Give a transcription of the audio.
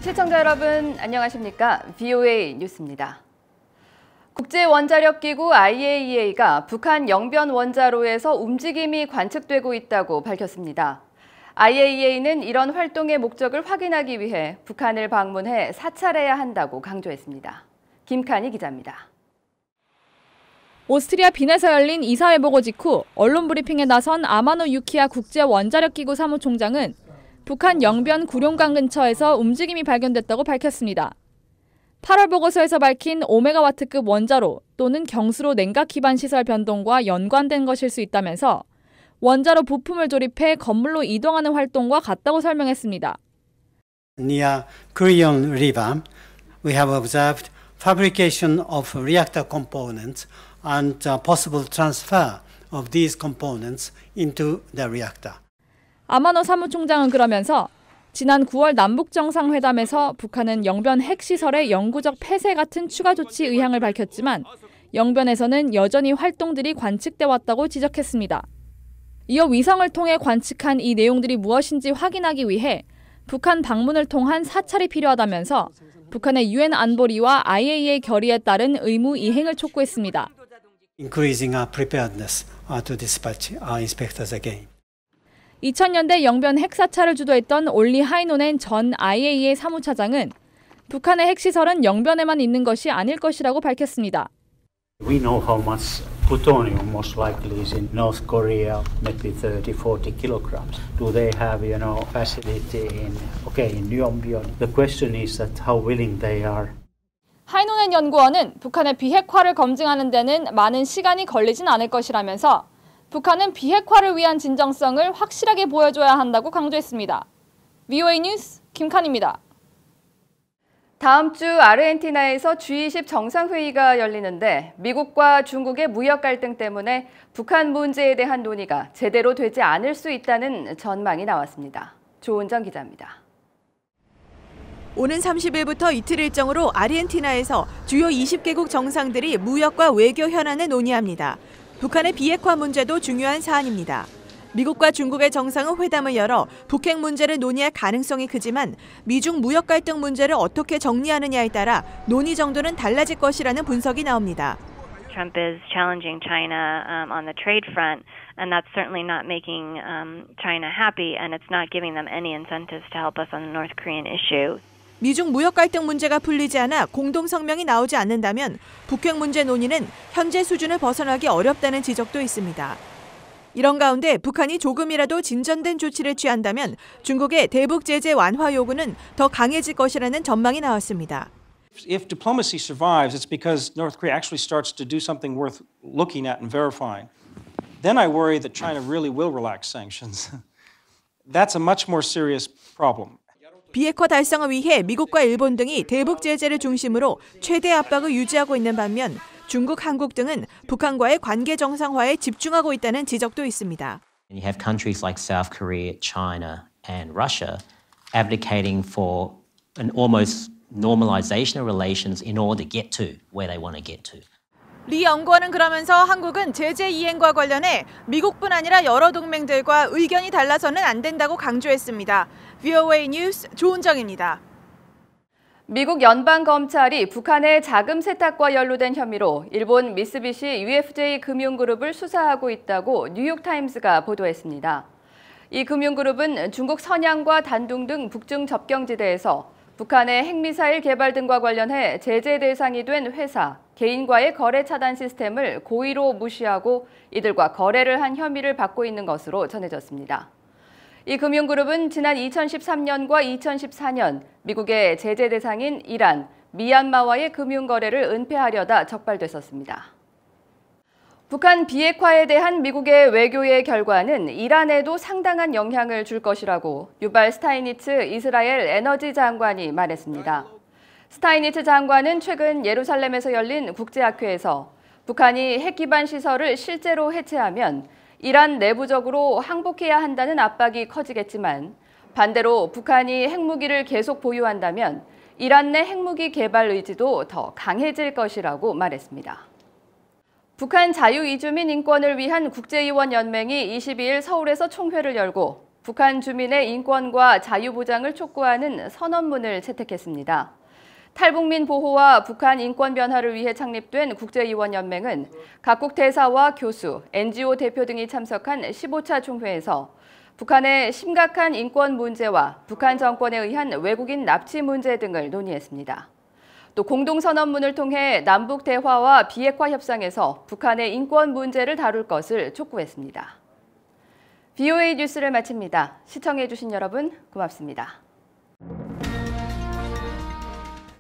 시청자 여러분 안녕하십니까? VOA 뉴스입니다. 국제원자력기구 IAEA가 북한 영변 원자로에서 움직임이 관측되고 있다고 밝혔습니다. IAEA는 이런 활동의 목적을 확인하기 위해 북한을 방문해 사찰해야 한다고 강조했습니다. 김칸희 기자입니다. 오스트리아 빈에서 열린 이사회 보고 직후 언론 브리핑에 나선 아마노 유키야 국제원자력기구 사무총장은 북한 영변 구룡강 근처에서 움직임이 발견됐다고 밝혔습니다. 8월 보고서에서 밝힌 5메가와트급 원자로 또는 경수로 냉각 기반 시설 변동과 연관된 것일 수 있다면서 원자로 부품을 조립해 건물로 이동하는 활동과 같다고 설명했습니다. Near Korean River, we have observed fabrication of reactor components and possible transfer of these components into the reactor. 아마노 사무총장은 그러면서 지난 9월 남북정상회담에서 북한은 영변 핵시설의 영구적 폐쇄 같은 추가 조치 의향을 밝혔지만 영변에서는 여전히 활동들이 관측돼 왔다고 지적했습니다. 이어 위성을 통해 관측한 이 내용들이 무엇인지 확인하기 위해 북한 방문을 통한 사찰이 필요하다면서 북한의 유엔 안보리와 IAEA 결의에 따른 의무 이행을 촉구했습니다. Increasing our preparedness to dispatch our inspectors again. 2000년대 영변 핵사찰을 주도했던 올리 하이노넨 전 IAEA 사무차장은 북한의 핵시설은 영변에만 있는 것이 아닐 것이라고 밝혔습니다. We know how much plutonium most likely is in North Korea, maybe 30, 40 kilograms. Do they have, facility in Yongbyon? The question is that how willing they are. 하이노넨 연구원은 북한의 비핵화를 검증하는 데는 많은 시간이 걸리진 않을 것이라면서 북한은 비핵화를 위한 진정성을 확실하게 보여줘야 한다고 강조했습니다. VOA 뉴스 김칸입니다. 다음 주 아르헨티나에서 G20 정상회의가 열리는데 미국과 중국의 무역 갈등 때문에 북한 문제에 대한 논의가 제대로 되지 않을 수 있다는 전망이 나왔습니다. 조은정 기자입니다. 오는 30일부터 이틀 일정으로 아르헨티나에서 주요 20개국 정상들이 무역과 외교 현안을 논의합니다. 북한의 비핵화 문제도 중요한 사안입니다. 미국과 중국의 정상은 회담을 열어 북핵 문제를 논의할 가능성이 크지만 미중 무역 갈등 문제를 어떻게 정리하느냐에 따라 논의 정도는 달라질 것이라는 분석이 나옵니다. Trump is challenging China on the trade front, and that's certainly not making China happy, and it's not giving them any incentives to help us on the North Korean issue. 미중 무역 갈등 문제가 풀리지 않아 공동 성명이 나오지 않는다면 북핵 문제 논의는 현재 수준을 벗어나기 어렵다는 지적도 있습니다. 이런 가운데 북한이 조금이라도 진전된 조치를 취한다면 중국의 대북 제재 완화 요구는 더 강해질 것이라는 전망이 나왔습니다. If diplomacy survives, it's because North Korea actually starts to do something worth looking at and verifying. Then I worry that China really will relax sanctions. That's a much more serious problem. 비핵화 달성을 위해 미국과 일본 등이 대북 제재를 중심으로 최대 압박을 유지하고 있는 반면 중국, 한국 등은 북한과의 관계 정상화에 집중하고 있다는 지적도 있습니다. You have countries like South Korea, China, and Russia advocating for an almost normalization of relations in order to get to where they want to get to. 리 연구원은 그러면서 한국은 제재 이행과 관련해 미국뿐 아니라 여러 동맹들과 의견이 달라서는 안 된다고 강조했습니다. VOA 뉴스 조은정입니다. 미국 연방검찰이 북한의 자금 세탁과 연루된 혐의로 일본 미쓰비시 UFJ 금융그룹을 수사하고 있다고 뉴욕타임스가 보도했습니다. 이 금융그룹은 중국 선양과 단둥 등 북중 접경지대에서 북한의 핵미사일 개발 등과 관련해 제재 대상이 된 회사, 개인과의 거래 차단 시스템을 고의로 무시하고 이들과 거래를 한 혐의를 받고 있는 것으로 전해졌습니다. 이 금융그룹은 지난 2013년과 2014년 미국의 제재 대상인 이란, 미얀마와의 금융거래를 은폐하려다 적발됐었습니다. 북한 비핵화에 대한 미국의 외교의 결과는 이란에도 상당한 영향을 줄 것이라고 유발 스타이니츠 이스라엘 에너지 장관이 말했습니다. 스타이니츠 장관은 최근 예루살렘에서 열린 국제학회에서 북한이 핵 기반 시설을 실제로 해체하면 이란 내부적으로 항복해야 한다는 압박이 커지겠지만 반대로 북한이 핵무기를 계속 보유한다면 이란 내 핵무기 개발 의지도 더 강해질 것이라고 말했습니다. 북한 자유이주민 인권을 위한 국제의원 연맹이 22일 서울에서 총회를 열고 북한 주민의 인권과 자유 보장을 촉구하는 선언문을 채택했습니다. 탈북민 보호와 북한 인권 변화를 위해 창립된 국제의원연맹은 각국 대사와 교수, NGO 대표 등이 참석한 15차 총회에서 북한의 심각한 인권 문제와 북한 정권에 의한 외국인 납치 문제 등을 논의했습니다. 또 공동선언문을 통해 남북 대화와 비핵화 협상에서 북한의 인권 문제를 다룰 것을 촉구했습니다. BOA 뉴스를 마칩니다. 시청해주신 여러분 고맙습니다.